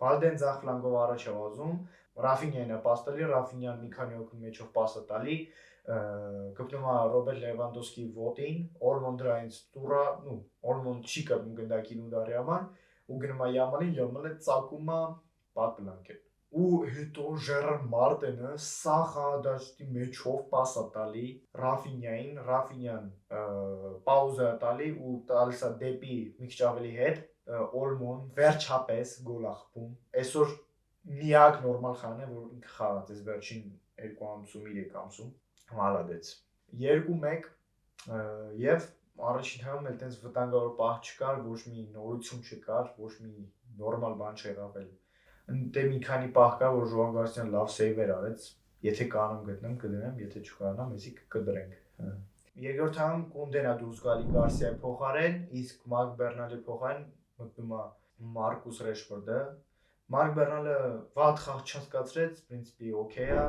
Վալդեն ձախ ֆլանգով առաջ է վազում, Ռաֆինյան է պաս տալի, Ռաֆինյան մի քանի հոգու մեջով պասը տալի, գտնում է Ռոբերտ Լևանդովսկի ոտին, Օլմոն դրանից տուրա, Օլմոն չի կրնում գնդակին ու դարի համար, ու գնում է Յամալին, Յամալը ծակում է պատպլանքեն։ Ու հետո Ժերար Մարտենը սախադաշտի մեջով պաս է տալի Ռաֆինյային, Ռաֆինյան պաուզա է տալի ու տալիս է դեպի մի քիչ ավելի հետ, Օլմոն վերջապես գոլ է խփում։ Այսօր միակ նորմալ խաղն է, որ ինքը խաղաց այս վերջին 2 ամսում, 3 ամսում, մալադեց։ 2-1 եւ առաջին համում էլ տենց վտանգավոր պահ չկար, ոչ մի նորություն չկար, ոչ մի նորմալ բան չեղավ էլ։ Դե մի քանի պահ կար, որ Ժոան Գարսիան լավ սեյվեր արեց, եթե կանեմ գտնեմ կդնեմ, եթե չկանամ, էսի կդրենք։ Երկրորդ համում Կունդեն է դուրս գալի Գարսիայի փոխարեն, իսկ Մարկ Բեռնալի փոխարեն մտնում է Մարկուս Ռեշֆորդը։ Մարկ Բեռնալը վատ խաղ չհասկացրեց, պրինցիպի օքեյ է,